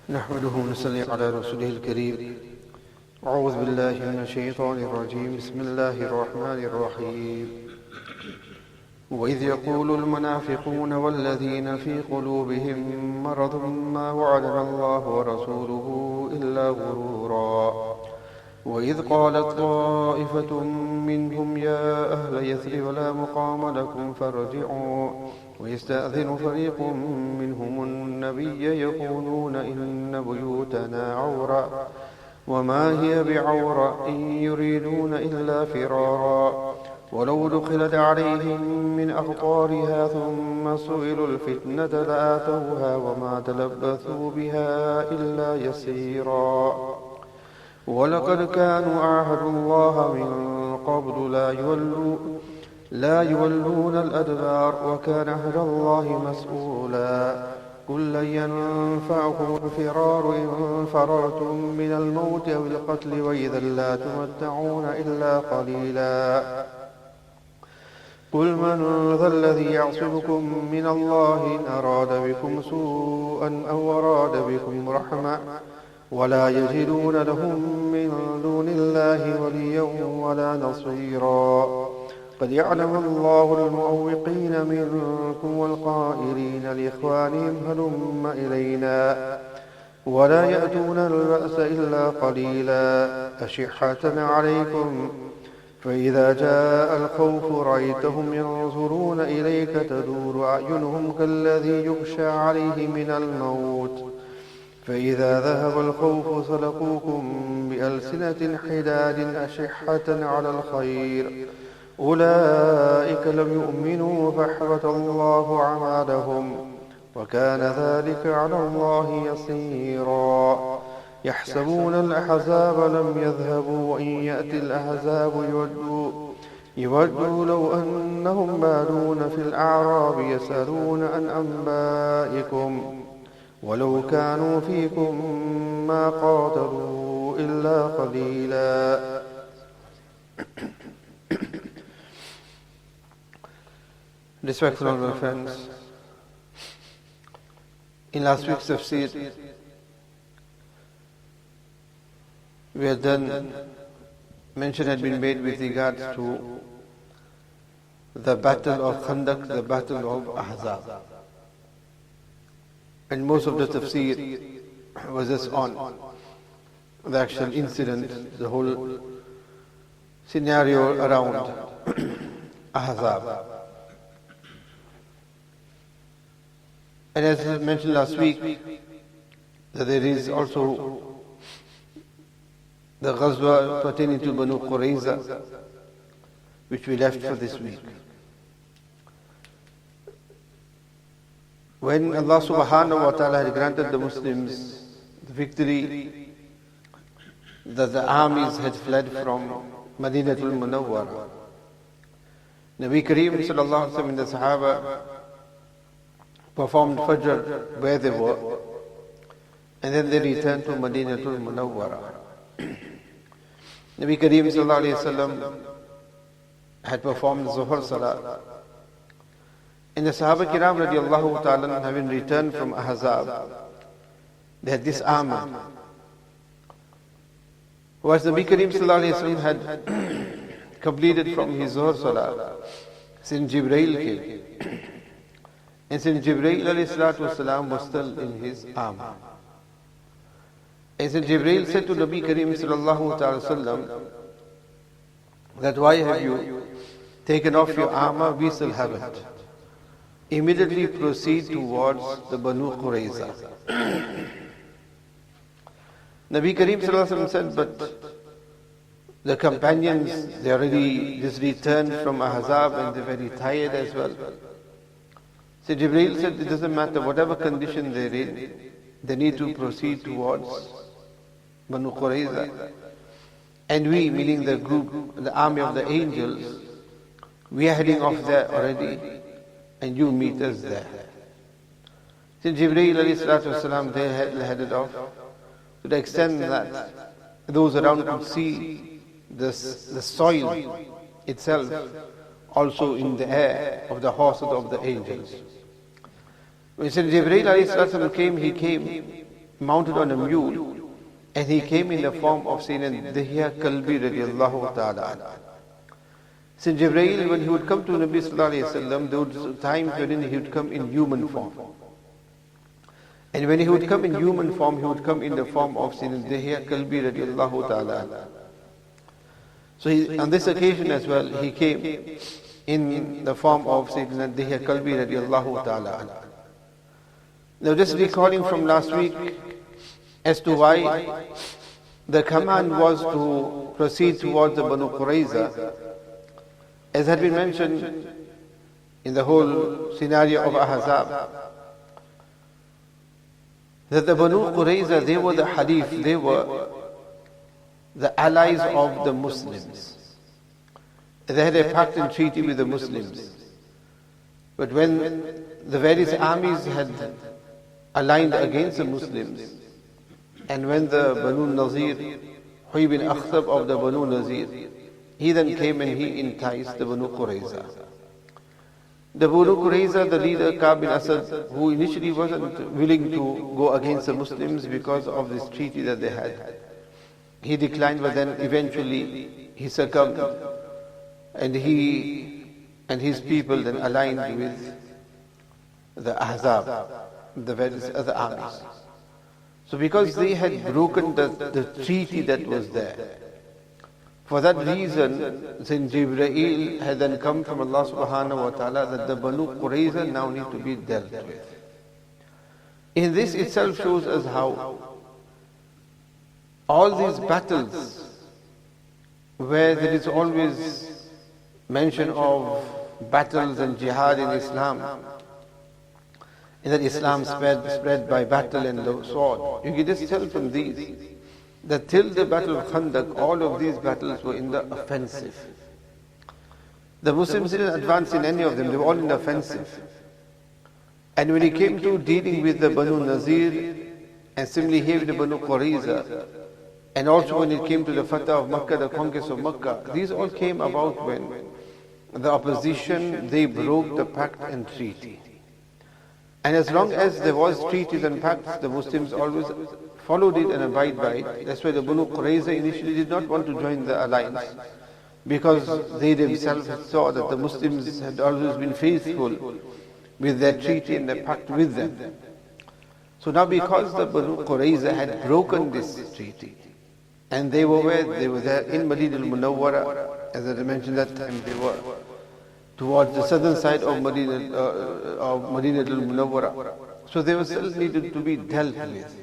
نحمده ونصلي على رسوله الكريم. أعوذ بالله من الشيطان الرجيم. بسم الله الرحمن الرحيم. وإذ يقول المنافقون والذين في قلوبهم مرض ما وعدنا الله ورسوله إلا غرورا وإذ قالت طائفة منهم يا أهل يثرب لا مقام لكم فارجعوا ويستأذن فريق منهم النبي يقولون إن بيوتنا عورة وما هي بعورة إن يريدون إلا فرارا ولو دخلت عليهم من أقطارها ثم سئلوا الفتنة لآتوها وما تلبثوا بها إلا يسيرا ولقد كانوا عاهدوا الله من قبل لا يولون الأدبار وكان عهد الله مسؤولا قل لن ينفعكم الفرار إن فررتم من الموت أو القتل وإذا لا تمتعون إلا قليلا قل من ذا الذي يعصمكم من الله إن أراد بكم سوءا أو أراد بكم رحمة ولا يجدون لهم من دون الله وليا ولا نصيرا قد يعلم الله المعوقين منكم والقائلين لإخوانهم هلم إلينا ولا يأتون البأس إلا قليلا أشحة عليكم فإذا جاء الخوف رأيتهم ينظرون إليك تدور أعينهم كالذي يغشى عليه من الموت فإذا ذهب الخوف سلقوكم بألسنة حداد أشحة على الخير أولئك لم يؤمنوا فأحبط الله أعمالهم وكان ذلك على الله يسيرا يحسبون الأحزاب لم يذهبوا وإن يأتي الأحزاب يودوا لو أنهم بادون في الأعراب يسألون عن أنبائكم ولو كانوا فيكم ما قاتلوا إلا قليلا. Respectful my friends, in last week's tafsir we had done, mention had been made with regards to the battle of Khandaq, the battle of Ahzaab. And most of the tafsir was just on the actual incident, the whole scenario around Ahzaab. And as I mentioned last week, that there is also the ghazwa pertaining to Banu Qurayza, which we left for this week. When Allah subhanahu wa ta'ala had granted the Muslims the victory, that the armies had fled from Madinatul Munawwara, Nabi Kareem sallallahu alaihi wasallam and the Sahaba performed Fajr where they were, and then they returned to Madinatul Munawwara. Nabi Kareem sallallahu alaihi wasallam had performed Zuhr Salah, and the Sahaba Kiram radiallahu ta'ala, having returned from Ahzaab, they had this army. Whilst Nabi Kareem sallallahu alaihi wasallam had completed from his Zuhr Salah, since Jibreel came, and since Jibreel alayhi salatu wasalam was still in his army. And since Jibreel said to Nabi Kareem sallallahu ta'ala wasallam that why have you taken off your armor, we still haven't. Immediately proceed towards the Banu Qurayza. Nabi Kareem sallallahu alaihi wasallam said, but the companions, they already just returned from Ahzab and they're very tired as well. So Jibreel said, it doesn't matter, whatever condition they're in, they need to proceed towards Banu Qurayza. And we, meaning the group, the army of the angels, we are heading off there already, and you meet us there. Since Jibreel alayhi salatu wasalam, they had headed off, to the extent that those around could see the soil itself also in the air of the horses of the angels. When Jibreel alayhi salatu wasalam came, he came mounted on a mule, and he came in the form of Sayyidina Dihya Kalbi radiallahu ta'ala. Since Jibreel, when he would come to Nabi sallallahu alayhi wa sallam, there were times wherein he would come in human form. And when he would come in human form, he would come in the form of Sayyidina Dihya Kalbi radiallahu ta'ala. So on this occasion as well, he came in the form of Sayyidina Dihya Kalbi radiallahu ta'ala. Now just recalling from last week as to why the command was to proceed towards the Banu Qurayza, as had been mentioned in the whole scenario of Ahzaab, that the Banu Qurayza, they were the Halif, they were the allies of the Muslims. They had a pact and treaty with the Muslims. But when the various armies had aligned against the Muslims, and when the Banu Nazir, Huy bin Akhtab of the Banu Nazir, he then came and he enticed the Banu Qurayza. The Banu Qurayza, the leader Ka'b bin Asad, who initially wasn't willing to go against the Muslims because of this treaty that they had, he declined, but then eventually he succumbed, and he and his people then aligned with the Ahzaab, the various other armies. So because they had broken the treaty that was there, for that reason, since Jibreel had then come from Allah subhanahu wa ta'ala, that the Banu Qurayza now need to be dealt with. In this itself shows us how all these battles, where there is always mention of battles and jihad in Islam, and that Islam spread by battle and the sword, you can just tell from these that till the battle of Khandaq, all of these battles were in the offensive. The Muslims didn't advance in any of them, they were all in the offensive. And when it came to dealing with the Banu Nazir, and similarly here with the Banu Qurayza, and also when it came to the Fatah of Makkah, the conquest of Makkah, these all came about when the opposition, they broke the pact and treaty. And as long as there was treaties and pacts, the Muslims always followed it and abide by it. That's why the Banu Qurayza initially did not want to join the alliance, because they themselves saw that the Muslims had always been faithful with their treaty and their pact with them. So now because the Banu Qurayza had broken this treaty, and they were where? They were there in Madinah al-Munawwara, as I mentioned that time, they were towards the southern side of Madinah al-Munawwara. So they were still needed to be dealt with,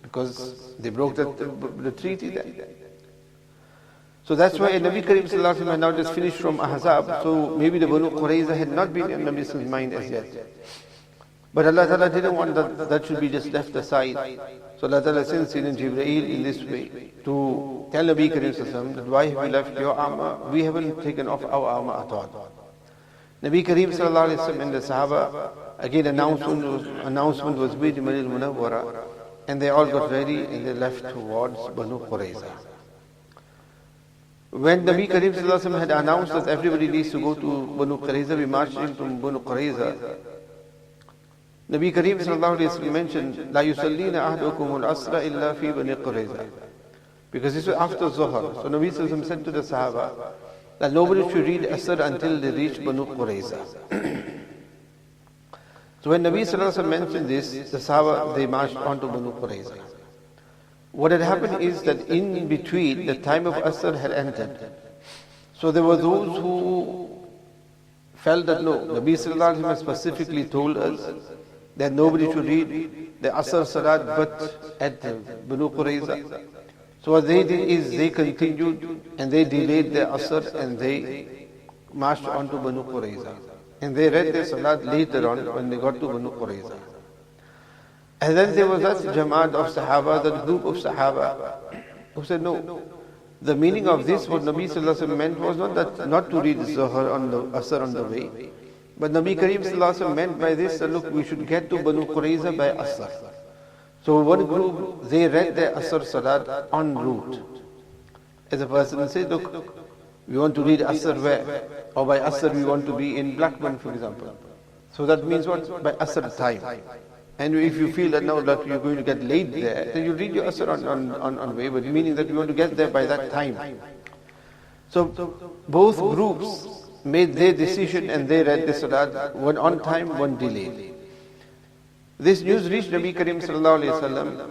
because they broke the treaty then. So that's why Nabi Kareem Sallallahu Alaihi Wasallam had now just finished from Ahzaab, so maybe the Banu Qurayza had not been in Nabi's mind as yet. But Allah Ta'ala didn't want that should be just left aside. So Allah Ta'ala sends in Jibreel in this way to tell Nabi Kareem Sallallahu Alaihi Wasallam that why have you left your armor? We haven't taken off our armor at all. Nabi Kareem Sallallahu Alaihi Wasallam and the Sahaba, again announcement was made in Madinah al-Munawwara, and they all got ready and they left towards Banu Qurayza. When Nabi Kareem Sallallahu Alaihi Wasallam had announced that everybody needs to go to Banu Qurayza, we marched into Banu Qurayza. Nabi Kareem Sallallahu Alaihi Wasallam mentioned, لا يصلين أحدكم العصر إلا في بني قريظة, because this was after Zuhr. So Nabi Sallallahu Alaihi Wasallam said to the Sahaba that nobody should read Asr until they reach Banu Qurayza. So when Nabi Sallallahu Alaihi Wasallam mentioned this, the Sahaba, they marched on to Banu Qurayza. What had happened is that in between, the time of Asr had entered. So there were those who felt that no, Nabi Sallallahu Alaihi Wasallam specifically told us that nobody should read the Asr Salat but at Banu Qurayza. So what they did is they continued and they delayed their Asr and they marched on to Banu Qurayza. And they read their Salat later on when they got to Banu Qurayza. And then there was that Jamaat of Sahaba, that group of Sahaba, who said no. The meaning of this, what Nabi Sallallahu Alaihi Wasallam meant was not to read Zuhr on the Asr on the way. But Nabi Kareem Sallallahu Alaihi Wasallam meant by this that look, we should get to Banu Qurayza by Asr. So one group, they read their Asr Salat en route. As a person said, look, we want to read Asr where? Or by Asr we want to be in Blackburn, for example. So that means what? By Asr time. And if you feel that now that you're going to get late there, then you read your asr on way, but meaning that you want to get there by that time. So both groups made their decision and they read the salat, one on time, one delayed. This news reached Nabi Karim sallallahu alayhi wasallam,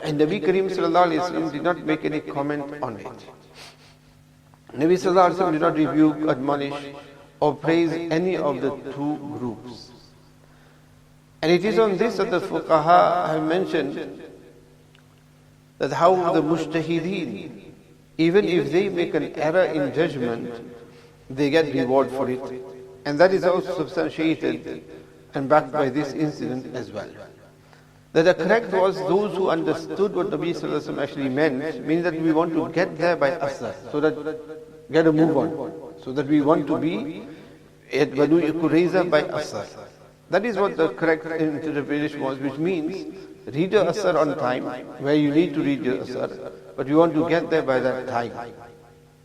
and Nabi Karim sallallahu alayhi wasallam did not make any comment on it. Nabi sallallahu alayhi wasallam did not rebuke, admonish, or praise any of the two groups. And it is on this that the fuqaha have mentioned that how the mujtahideen, even if they make an error in judgment, they get reward for it. And that is also substantiated and backed by this incident as well. That the correct was those who understood what Nabi Sallallahu Alaihi Wasallam actually meant, meaning that we want to get there by asr, so that get a move on, so that we want to be at Banu Qurayza by asr. That is what the correct interpretation was, which means read your asr on time, where you need to read your asr, but you want to get there by that time.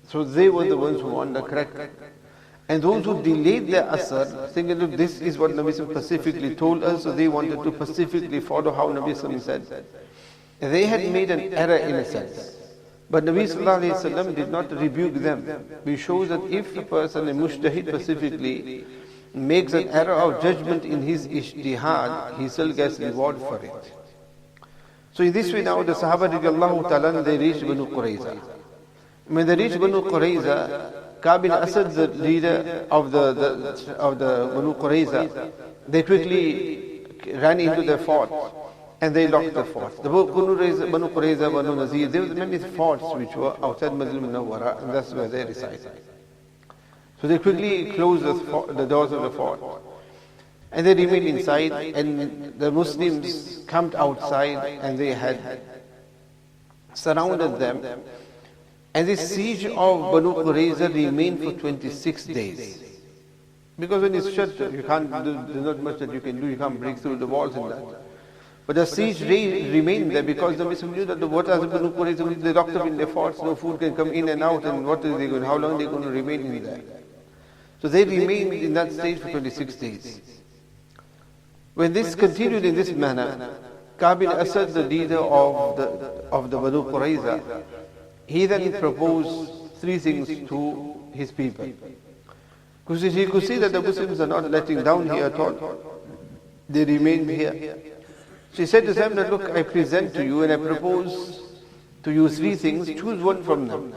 So they were the ones who were on the correct. And those who delayed their asr, thinking, look, this is what Nabi specifically told us, so they wanted to specifically follow how Nabi said. And they had made an error in a sense. But Nabi Sallallahu Alaihi Wasallam did not rebuke them, which shows that if a person, a mujtahid specifically, makes an error of judgment in his ijtihad, he still gets reward for it. So in this way now the Sahaba radiallahu ta'ala, they reached Banu Qurayza. When they reached Banu Qurayza, Ka'b bin Asad, the leader of the Banu Qurayza, they quickly ran into their fort and they locked the fort. The Banu Qurayza, Banu Nazir, there were many forts which were outside Madinah Munawwara, and that's where they resided. So they quickly closed the doors of the fort. And they remained inside, and the Muslims camped outside, and they had surrounded them. And this siege of Banu Qurayza remained for 26 days. Because when it's shut, you can't do, there's not much that you can do, you can't break through the walls and that. But the siege remained there because the Muslims knew that the waters of Banu Qurayza, they locked up in their forts, no food can come in and out, and what are they going, how long are they going to remain in there? So they remained in that stage for 26 days. When this continued in this manner, Ka'b bin Asad, the leader of the Banu Qurayza, he then proposed three things to his people. Because he could see that the Muslims are not letting down here at all. They remained here. So he said to them that, look, I present to you and I propose to you three things, choose one from them.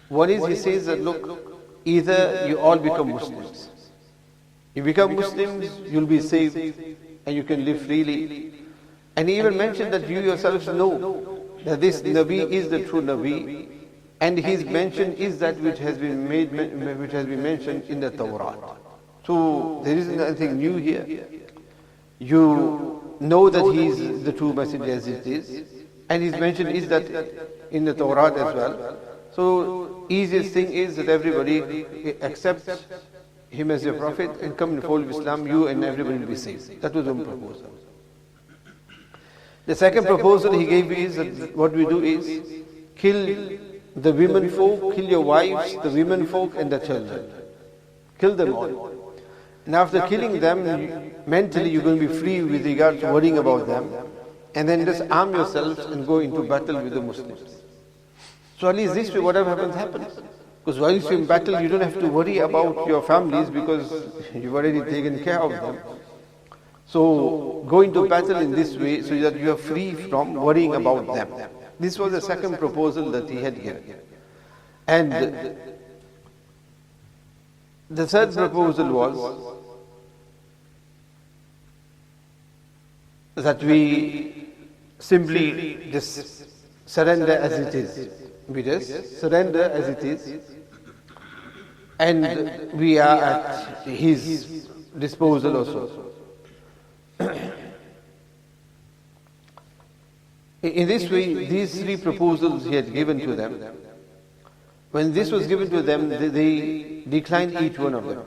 One is, he says that, look, either you all become Muslims. You become Muslims, you'll be saved and you can live freely. And he even mentioned that you yourselves know that this Nabi is the true Nabi, and his mention is that which has been mentioned in the Torah. So there isn't anything new here. You know that he is the true messenger as it is, and his mention is that in the Torah as well. So easiest thing is that everybody accepts him as your prophet and come in the fold of Islam, you and everybody will be saved. That was one proposal. The second proposal he gave is that what we do is kill the women folk, kill your wives, the women folk and the children. Kill them all. And after killing them, mentally you're going to be free with regard to worrying about them. And then just arm yourselves and go into battle with the Muslims. So at least this way whatever happens. Because while you're in battle you don't have to worry about your families because you've already taken care of them. So go into battle in this way so that you are free from worrying about them. This was the second proposal that he had given. And the third proposal was that we simply just surrender as it is. We just surrender as it is. And we are at his disposal also. In this way, these three proposals he had given to them. When this was given to them, they declined each one of them.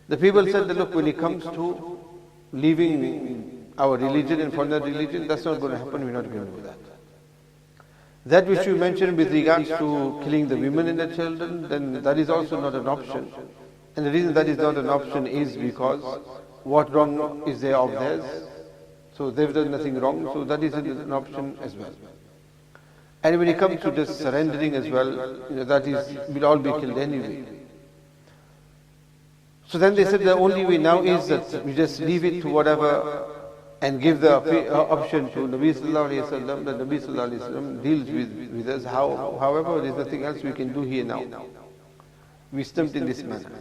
The people said that, look, when it comes to leaving our religion and foreign religion, that's not going to happen, we're not going to do that. That which you mentioned with regards to killing the women and the children, then that is also not an option. And the reason that is not an option is because what wrong is there of theirs? So they've done nothing wrong, so that is an option as well. And when it comes to just surrendering as well, that is, we'll all be killed anyway. So then they said the only way now is that we just leave it to whatever and give the option to Nabi Sallallahu Alaihi Wasallam, that Nabi Sallallahu Alaihi Wasallam deals with us. However, there's nothing else we can do here now. We stumped in this manner.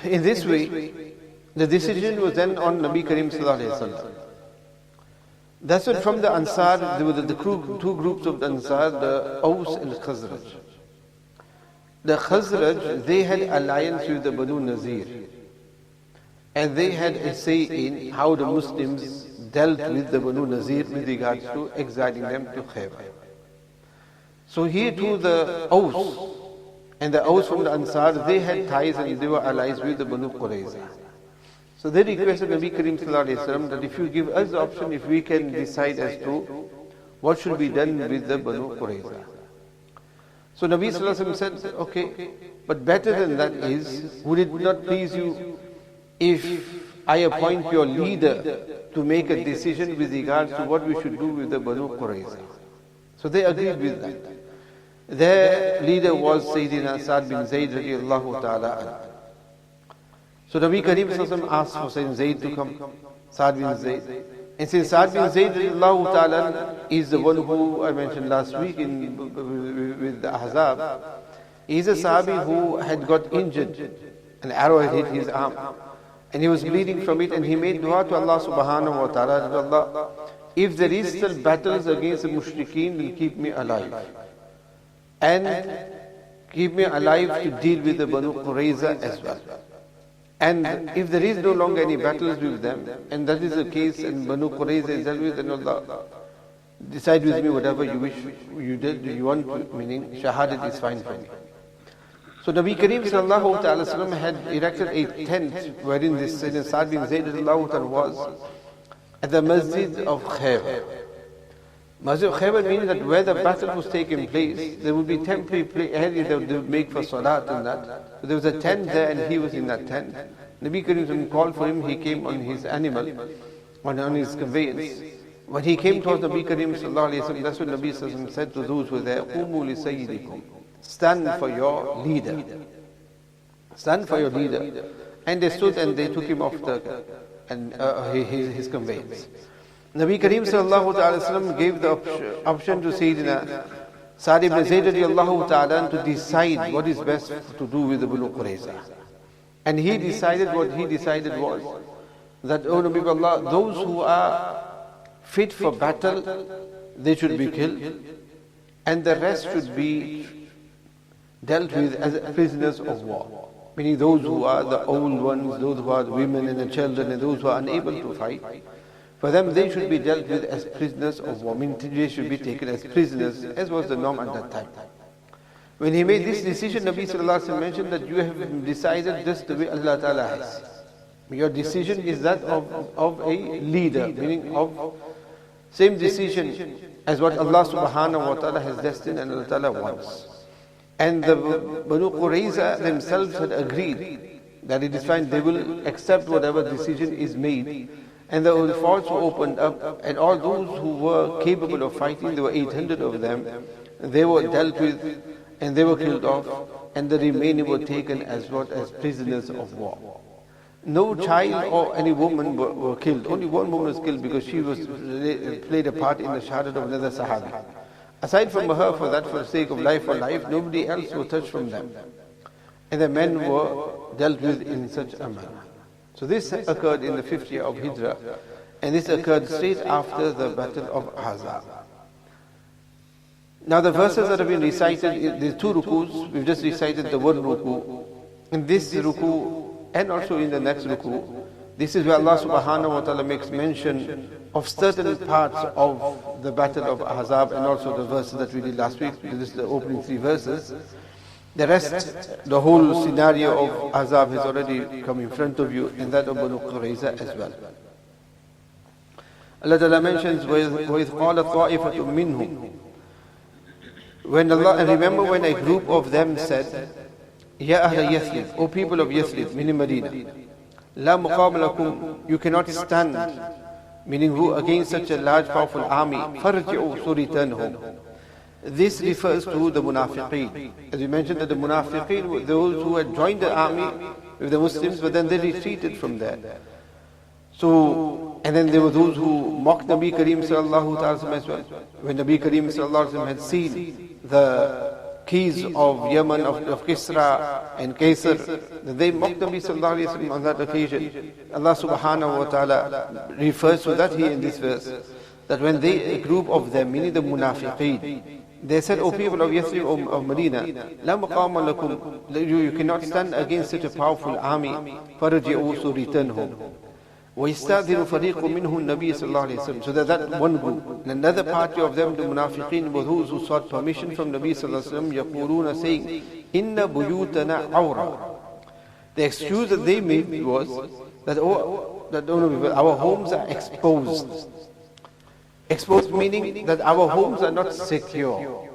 In this way, the decision was then on Nabi Karim Sallallahu Alaihi Wasallam. That's what from the Ansar, there were the two groups of the Ansar, the Aus and the Khazraj. The Khazraj, they had alliance with the Banu Nazir. And they had a say in how the Muslims dealt with the Banu Nazir with regards to exiling them to Khaybar. So here too the Aus, and the Aus from the Ansar, they had ties and they were allies with the Banu Qurayza. So they requested Nabi Karim Sallallahu Alaihi Wasallam that if you give us the option, if we can decide as to what should be done with the Banu Qurayza. So Nabi Sallallahu Alaihi Wasallam said, okay, but better than that is, would it not please you if I appoint your leader to make a decision with regards to what we should do with the Banu Qurayza? So they agreed with that. Their leader was Sayyidina Sa'd bin Zayd radiallahu ta'ala anhu. So Nabi Karim Sallallahu asked for Sayyidina Zayd to come, Sa'd bin Zayd. And since Sa'd bin Zayd radiallahu ta'ala is the one who I mentioned last week with the Ahzaab, he's a Sahabi who had got injured. An arrow had hit his arm. And he was bleeding from it, and he made dua to Allah subhanahu wa ta'ala, that Allah, if there is still battles against the mushrikeen, will keep me alive. And keep me alive to deal with the Banu Qurayza as well. And if there is no longer any battles with them, and that is the case, and Banu Qurayza is dealt with, then Allah, decide with me whatever you wish, you want, meaning shahadat is fine for me. So Nabi Karim Sallallahu Alaihi Wasallam had erected a tent wherein this Sayyidina Sa'd bin Zayd was at the Masjid of Khaybar. Masjid of Khaybar means that where the battle was taking place, there would be temporary areas that they would make for salat and that. So there was a tent there and he was in that tent. Nabi Karim called for him, he came on his animal, on his conveyance. When he came towards Nabi Karim Sallallahu Alaihi Wasallam, that's what Nabi Sallallahu Alaihi Wasallam said to those who were there, "Qumu li sayyidikum." Stand for your leader. Stand for your leader. And they stood and they took him off his conveyance. Nabi Karim Sallallahu Alaihi Wasallam gave the option to Sayyidina Sa'd ibn Zayd radiallahu ta'ala to decide what is best to do with the Banu Qurayza. And he decided, what he decided was that, O Nabi of Allah, those who are fit for battle, they should be killed, and the rest should be dealt with as prisoners of war. Meaning those who are the old ones, those who are the women and the children, and those who are unable to fight, for them they should be dealt with as prisoners of war. Meaning they should be taken as prisoners, as was the norm at that time. When he made this decision, Nabi Sallallahu Alaihi Wasallam mentioned that you have decided just the way Allah Ta'ala has. Your decision is that of a leader, meaning of same decision as what Allah Subhanahu wa Ta'ala has destined and Allah Ta'ala wants. And the Banu Qurayza themselves had agreed that it is fine, they will accept whatever decision is made. And the forts were opened up, and all those who were capable of fighting, there were 800 of them, they were dealt with and they were killed off, and the remaining were taken as prisoners of war. No child or any woman were killed. Only one woman was killed because she played a part in the shahadat of another Sahabi. Aside from her, for the sake of life or life, nobody else was touched from them. And the men were dealt with in such a manner. So this occurred in the 5th year of Hijrah, and this occurred straight after the battle of Ahzaab. Now the verses that have been recited, the two rukus, we've just recited the one ruku. In this ruku, and also in the next ruku, this is where Allah subhanahu wa ta'ala makes mention of certain parts of the battle of Ahzab, and also the verses that we did last week. This is the opening 3 verses. The rest, the whole scenario of Ahzab has already come in front of you, and that of Banu Qurayza as well. Allah Ta'ala mentions, وَإِذْ قَالَ طَائِفَةٌ مِّنْهُمْ. When Allah, and remember when a group of them said, Ya Ahla Yathrib, O people of Yathrib, meaning Medina, La muqam lakum, you cannot stand, meaning who against such a large powerful army, farji'u, so return home. This refers to the munafiqeen. As we mentioned that the munafiqeen were those who had joined the army with the Muslims, but then they retreated from there. So, and then there were those who mocked Nabi Kareem sallallahu alaihi wasallam as well. When Nabi Kareem sallallahu alaihi wasallam had seen the keys of Yemen, of Kisra and Kaisar, they mocked Nabi sallallahu alaihi wasallam on that occasion. Allah subhanahu wa ta'ala refers to that here in this verse, that when they, a group of them, meaning the munafiqeen, they said, O people of Yathrib, of Medina, La maqama lakum, you cannot stand against such a powerful army, farji'u, so return home. وَيَسْتَأْذِنُ فَرِيقٌ مِّنْهُ النَّبِيَّ صلى الله عليه وسلم. So that one group, and another party of them, the munafiqeen, were those who sought permission from Nabi sallallahu alaihi wasallam, يَقُولُونَ saying, إِنَّ بُيُوتَنَا عَوْرًا. The excuse that they made was that, our homes are exposed. Exposed meaning that our homes are not secure.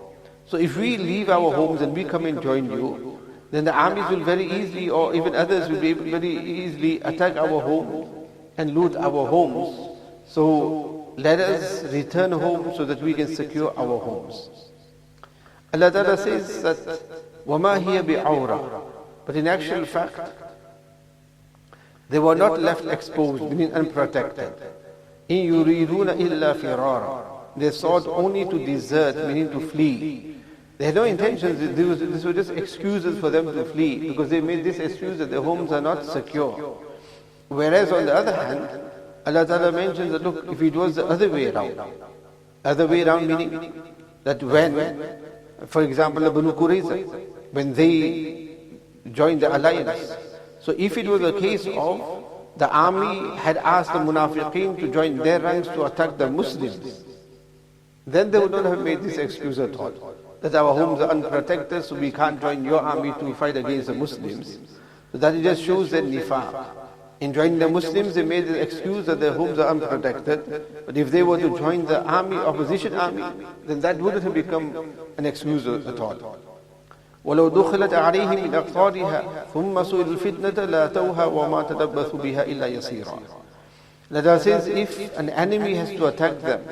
So if we leave our homes and we come and join you, then the armies will very easily, or even others will be able to very easily attack our homes and loot our homes. So let us return home so that we can secure our homes. Allah Ta'ala says that وَمَا هِيَ بِعَوْرَةٍ. But in actual fact, they were not left exposed, meaning unprotected. إِن يُرِيدُونَ إِلَّا فِرَارًا. They sought only to desert, meaning to flee. They had no intentions. This was just excuses for them to flee, because they made this excuse that their homes are not secure. Whereas on the other hand, Allah Ta'ala mentions that, look, if it was the other way around meaning that when, for example, the Banu Qurayza, when they joined the alliance, so if it was a case of the army had asked the munafiqeen to join their ranks to attack the Muslims, then they would not have made this excuse at all, that our homes are unprotected, so we can't join your army to fight against the Muslims. So that it just shows their nifaq. In joining the Muslims, they made the excuse that their homes are unprotected. But if they were to join the army, opposition army, then that wouldn't have become an excuse at all. وَلَوْ دُخِلَتْ عَلَيْهِمْ مِنْ أَقْطَارِهَا ثُمَّ سُئِلُوا الْفِتْنَةَ لَا تَوْهَا وَمَا تَلَبَّثُوا بِهَا إِلَّا يَسِيرًا. Allah says, if an enemy has to attack them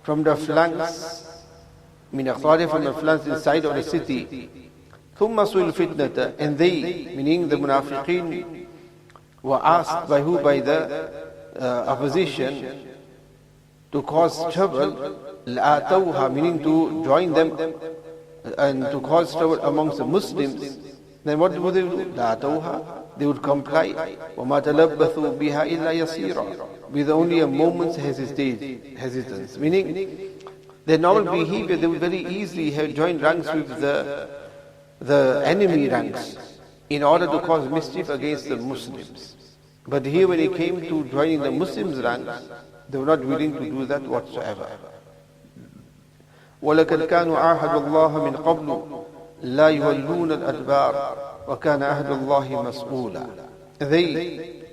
from the flanks, مِنْ أَقْطَارِهَا, from the flanks inside of the city, ثُمَّ سُئِلُوا الْفِتْنَةَ, and they, meaning the munafiqeen, were asked by who? By the opposition to cause trouble, لَأَتَوْهَا, meaning to join them and to cause trouble amongst the Muslims, then what would they do? لَأَتَوْهَا, they would comply. وَمَا تَلَبَّثُوا بِهَا إِلَّا يَسِيرًا, with only a moment's hesitance. Meaning, their normal behavior, they would very easily have joined ranks with the enemy ranks in order to cause mischief against the Muslims. But here when it came to joining the Muslims' ranks, they were not willing to do that whatsoever. وَلَقَدْ كَانُوا عَاهَدُوا اللَّهَ مِنْ قَبْلُ لَا يُوَلُّونَ الْأَدْبَارَ وَكَانَ عَهْدُ اللَّهِ مَسْئُولًا. They,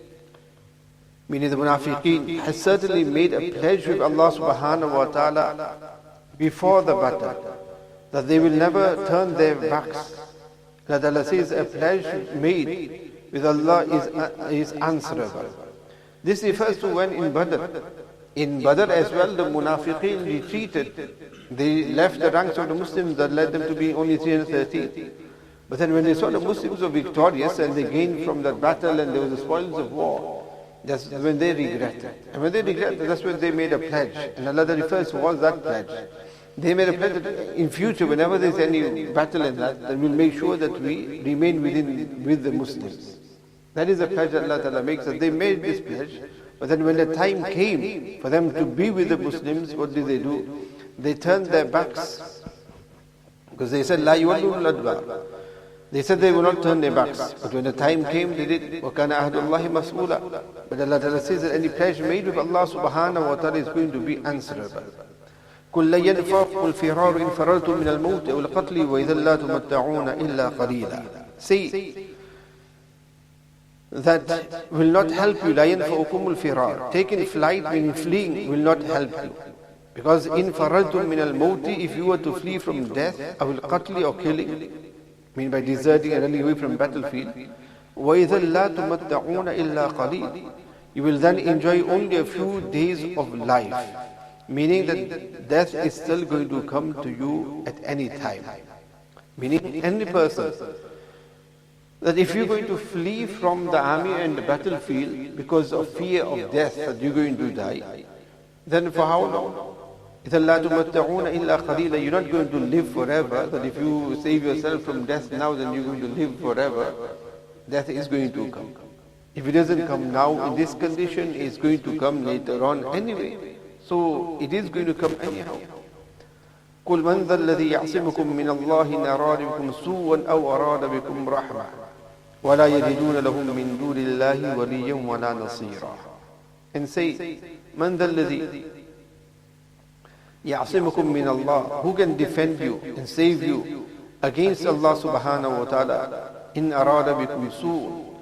meaning the munafiqeen, had certainly made a pledge with Allah subhanahu wa ta'ala before the battle, that they will never turn their backs. That Allah says a pledge made with Allah is answerable. This refers to when in Badr. In Badr as well, the munafiqeen retreated. They left the ranks of the Muslims that led them to be only 330. But then when they saw the Muslims were victorious and they gained from that battle and there was the spoils of war, that's when they regretted. And when they regretted, that's when they made a pledge. And Allah refers to was that pledge. They made a pledge that in future, whenever there's any battle in that, then we'll make sure that we remain with the Muslims. That is the pledge that Allah Ta'ala makes, that they made this pledge. But then when the time came for them to be with the Muslims, what did they do? They turned their backs. Because they said, لَا يُوَلُّونَ الْأَدْبَارَ. They said they will not turn their backs. But when the time came, they did. وَكَانَ عَهْدُ اللَّهِ مَسْئُولًا. But Allah Ta'ala says that any pledge made with Allah subhanahu wa ta'ala is going to be answerable. قُلْ لَن يَنْفَعُكُمُ الْفِرَارُ إِنْ فَرَرْتُم مِّنَ الْمَوْتِ أَوِ الْقَتْلِ وَإِذًا لَا تُمَتَّعُونَ إِلَّا قَلِيلًا. Say that will not help you. لَا يَنْفَعُكُمُ الْفِرَارُ. Taking flight, meaning fleeing, will not help you. Because in فَرَرْتُم مِّنَ الْمَوْتِ, if you were to flee from death, أَوِ الْقَتْلِ, or killing, mean by deserting and running away from battlefield, وَإِذَا لَا تُمَتَّعُونَ إِلَّا قَلِيلًا. You will then enjoy only a few days of life. Meaning that death is still going to come to you at any time. Meaning any person, that if you're going to flee from the army and the battlefield because of fear of death, that you're going to die, then for how long? إِذَا لَا تُمَتَّعُونَ إِلَّا قَلِيلًا. You're not going to live forever, that if you save yourself from death now, then you're going to live forever. Death is going to come. If it doesn't come now in this condition, it's going to come later on anyway. So it is going to come anyhow. قُلْ مَنْ ذَا الَّذِي يَعْصِمُكُم مِّنَ اللَّهِ إِنْ أَرَادَ بِكُمْ سُوءًا أَوْ أَرَادَ بِكُمْ رَحْمَةً وَلَا يَجِدُونَ لَهُم مِّن دُونِ اللَّهِ وَلِيًّا وَلَا نَصِيرًا. And say, مَنْ ذَا الَّذِي يَعْصِمُكُم مِّنَ اللَّهِ. Who can defend you and save you against Allah subhanahu wa ta'ala? إِنْ أَرَادَ بِكُمْ سُوءًا.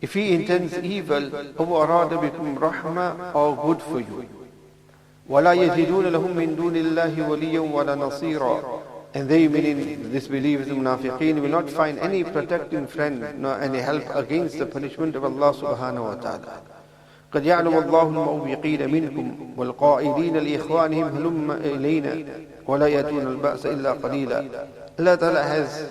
If He intends evil, أَوْ أَرَادَ بِكُمْ رَحْمَةً, or good for you. وَلَا يَجِدُونَ لَهُم مِّن دُونِ اللَّهِ وَلِيًّا وَلَا نَصِيرًا. And they, meaning the disbelievers, the munafiqeen, will not find any protecting friend nor any help against the punishment of Allah subhanahu wa ta'ala. قَدْ يَعْلَمُ اللَّهُ الْمُعْوِقِينَ مِنْكُمْ وَالْقَائِلِينَ لِإِخْوَانِهِمْ هَلُمَّ إِلَيْنَا وَلَا يَأْتُونَ الْبَأْسَ إِلَّا قَلِيلًا. Allah Ta'ala has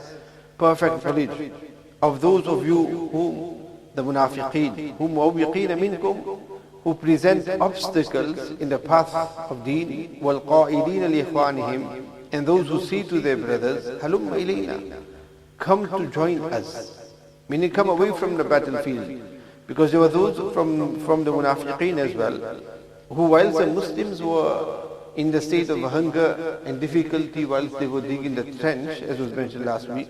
perfect knowledge of those of you whom the munafiqeen, whom mu'awwiqeen minkum, who present obstacles in the path of deen, وَالْقَائِلِينَ لِإِخْوَانِهِمْ, and those who say to their brothers, هَلُمَّ إِلَيْنَا, come to join us. Meaning come away from the battlefield. Because there were those from the munafiqeen as well, who whilst the Muslims were in the state of hunger and difficulty whilst they were digging the trench, as was mentioned last week,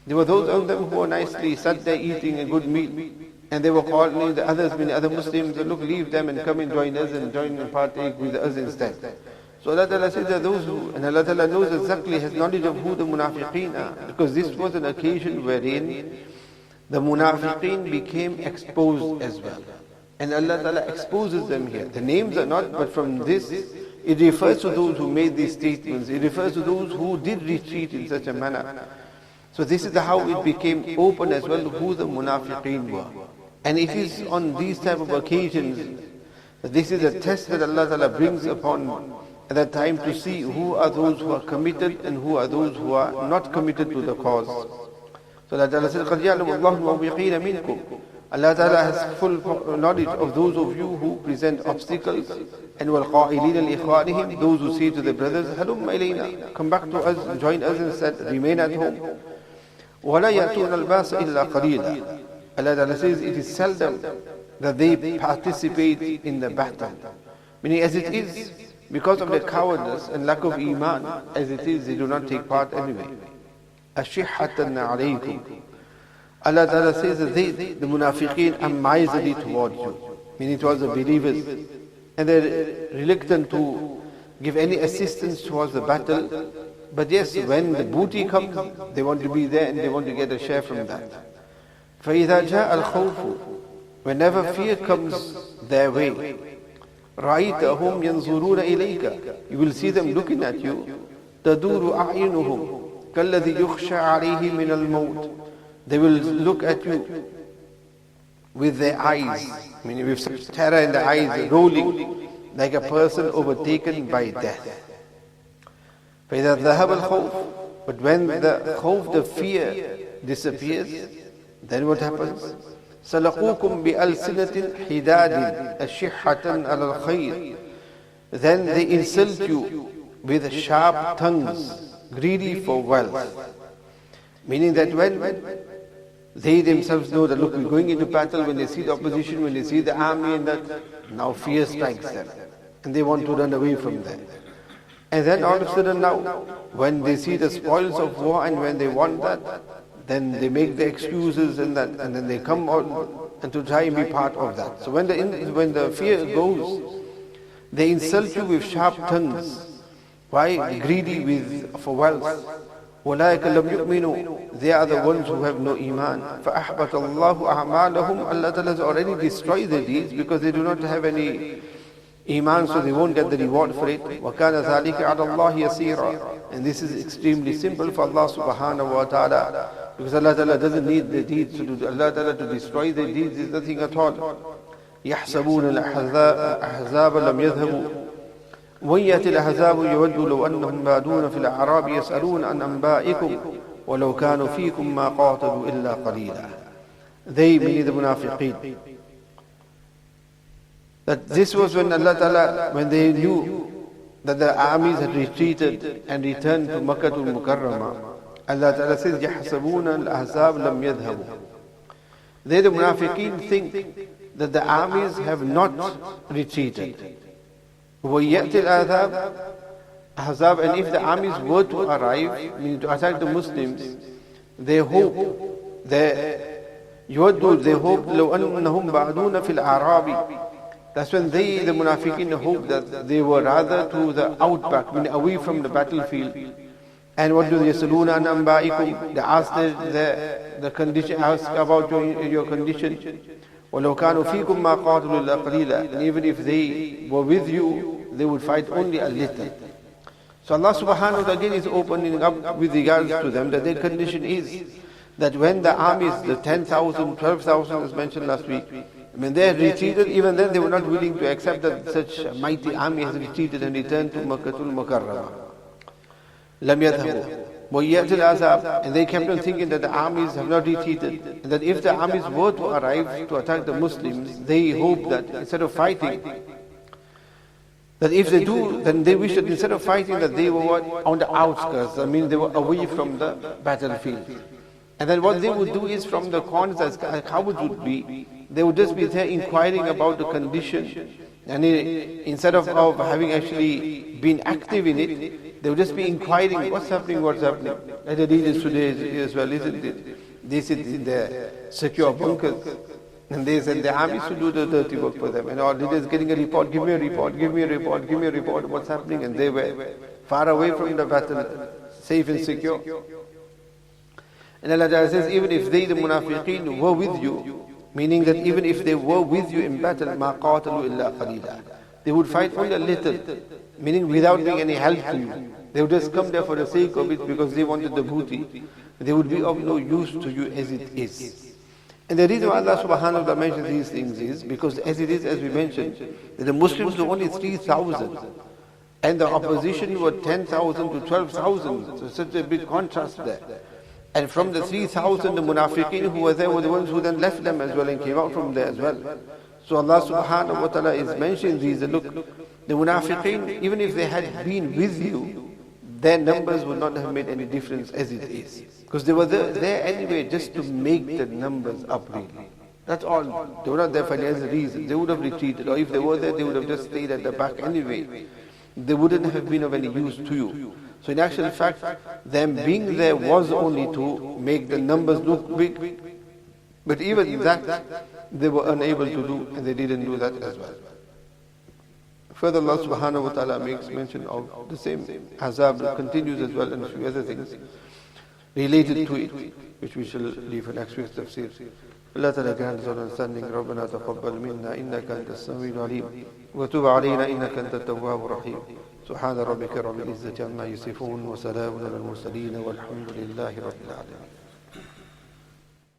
there were those of them who were nicely sat there eating a good meal, and they were calling the others, many other Muslims, look, leave them and come and join us and join and partake with us instead. So Allah Ta'ala says that those who, and Allah Ta'ala knows exactly, has knowledge of who the munafiqeen are, because this was an occasion wherein the munafiqeen became exposed as well. And Allah Ta'ala exposes them here. The names are not, but from this, it refers to those who made these statements. It refers to those who did retreat in such a manner. So this is how it became open as well, who the munafiqeen were. And it is on these type of occasions that this is a test that Allah Ta'ala brings upon at that time to see who are those who are committed and who are those who are not committed to the cause. So Allah Ta'ala says, قَدْ يَعْلَمُ اللَّهُ الْمُعْوِقِينَ مِنْكُمْ. Allah Ta'ala has full knowledge of those of you who present obstacles, and وَالْقَائِلِينَ لِإِخْوَانِهِمْ, those who say to their brothers, هَلُمَّ إِلَيْنَا, come back to us, join us instead, remain at home. وَلَا يَأْتُونَ الْبَاسَ إِلَّا قَلِيلًا. Allah Ta'ala says it is seldom that they participate in the battle. Meaning as it is, because of their cowardice and lack of iman, as it is, they do not take part anyway. أَشِحَّةً عَلَيْكُمْ. Allah Ta'ala says that they, the munafiqeen, are miserly towards you, meaning towards the believers, and they're reluctant to give any assistance towards the battle. But yes, when the booty comes, they want to be there and they want to get a share from that. فَإِذَا جَاءَ الْخَوْفُ. Whenever fear comes their way, رَأَيْتَهُمْ يَنْظُرُونَ إِلَيْكَ. You will see them looking at you. تَدُورُ أَعْيُنُهُمْ كَالَّذِي يُخْشَى عَلَيْهِ مِنَ الْمَوْتِ. They will look at you with their eyes, meaning with such terror in the eyes, rolling like a person overtaken by death. فَإِذَا ذَهَبَ الْخَوْفُ. But when the khawf, the fear, disappears, then what happens? سَلَقُوكُمْ بِأَلْسِنَةٍ حِدَادٍ أَشِحَّةً عَلَى الْخَيْرِ. Then they insult you with sharp tongues, greedy for wealth. Meaning that when they themselves know that, look, we're going into battle, when they see the opposition, when they see the army, and that now fear strikes them, and they want to run away from there. And then all of a sudden now, when they see the spoils of war and when they want that, then they make the excuses and that, and then they come on and to try and be part of that. So when the fear goes, they insult you with sharp tongues. Why? Greedy for wealth. وَلَٰئِكَ لَمْ يُؤْمِنُوا. They are the ones who have no iman. فَأَحْبَطَ اللَّهُ أَعْمَالَهُمْ. Allah Ta'ala has already destroyed their deeds because they do not have any iman, so they won't get the reward for it. وَكَانَ ذَلِكَ عَلَى اللَّهِ يَسِيرًا. And this is extremely simple for Allah subhanahu wa ta'ala Because Allah Ta'ala doesn't need the deeds to do. Allah Ta'ala to destroy the deeds is nothing at all. يحسبون الأحزاب لم يذهبوا وإن يأتي الأحزاب يودوا لو أنهم بادون في الأعراب يسألون عن أنبائكم ولو كانوا فيكم ما قاتلوا إلا قليلا. They, meaning the munafiqeen. That this was when Allah Ta'ala, when they knew that the armies had retreated and returned to Makkah al-Mukarramah, Allah Ta'ala says, يَحْسَبُونَ الْأَحْزَابَ لَمْ يَذْهَبُوا. They, the munafiqeen, think that the armies have not retreated. وَيَأْتِ الْأَحْزَابَ, and if the armies were to arrive, meaning to attack the Muslims, they hope, they hope لَوْ أَنَّهُمْ بَعْدُونَ فِي الْأَعْرَابِ. That's when they, the munafiqeen, hope that they were rather to the outback, meaning away from the battlefield. And what do they say? يَسْأَلُونَ عَنْ أَنْبَائِكُمْ. They ask the condition, ask about your condition. وَلَوْ كَانُوا فِيكُمْ مَا قَاتُلُوا إِلَّا قَلِيلًا. And even if they were with you, they would fight only a little. So Allah subhanahu wa ta'ala again is opening up with regards to them that their condition is that when the armies, the 10,000, 12,000 as mentioned last week, when they had retreated, even then they were not willing to accept that such a mighty army has retreated and returned to Makkah al-Mukarramah. لَمْ يَذْهَبُوا وَيَأْتِ الْأَحْزَابَ. And they kept on thinking that the armies have not retreated, and that if the armies were to arrive to attack the Muslims, they hope that instead of fighting, that if they do, then they wish that instead of fighting, that they were on the outskirts, I mean they were away from the battlefield. And then what they would do is from the corners, as cowards would be, they would just be there inquiring about the condition. And instead of having actually been active in it, they would just be inquiring, what's happening, what's happening. Like the leaders today as well, isn't it? They sit in their secure bunkers, and they send the armies to do the dirty work for them. And all leaders getting a report, give me a report, give me a report, give me a report, what's happening. And they were far away from the battle, safe and secure. And Allah Ta'ala says, even if they, the munafiqeen, were with you, meaning that even if they were with you in battle, مَا قَاتَلُوا إِلَّا قَلِيلًا, they would fight only a little, meaning without being any help to you. They would just come there for the sake of it because they wanted the booty. They would be of no use to you as it is. And the reason why Allah subhanahu wa ta'ala mentions these things is because as it is, as we mentioned, that the Muslims were only 3,000 and the opposition were 10,000 to 12,000. So such a big contrast there. And from the 3,000, the munafiqeen who were there were the ones who then left them as well and came out from there as well. So Allah subhanahu wa ta'ala is mentioning these. Look, the munafiqeen, even if they had been with you, their numbers would not have made any difference as it is. Because they were there anyway just to make the numbers up really. That's all. They were not there for any other reason. They would have retreated. Or if they were there, they would have just stayed at the back anyway. They wouldn't have been of any use to you. So in actual fact, them being there was only to make the numbers look big. But even that, they were unable to do, and they didn't do that as well. Further, Allah subhanahu wa ta'ala makes mention of the same Ahzaab, continues as well, and a few other things related to it, which we shall leave for next week's tafsir. Allah ta'ala grant us understanding. رَبَّنَا تَقَبَّلْ مِنَّا إِنَّكَ أَنْتَ السَّمِيعُ الْعَلِيمُ وَتُبْ عَلَيْنَا إِنَّكَ أَنْتَ التَّوَّابُ الرَّحِيمُ سبحان ربك رب العزة عما يصفون وسلام على المرسلين والحمد لله رب العالمين.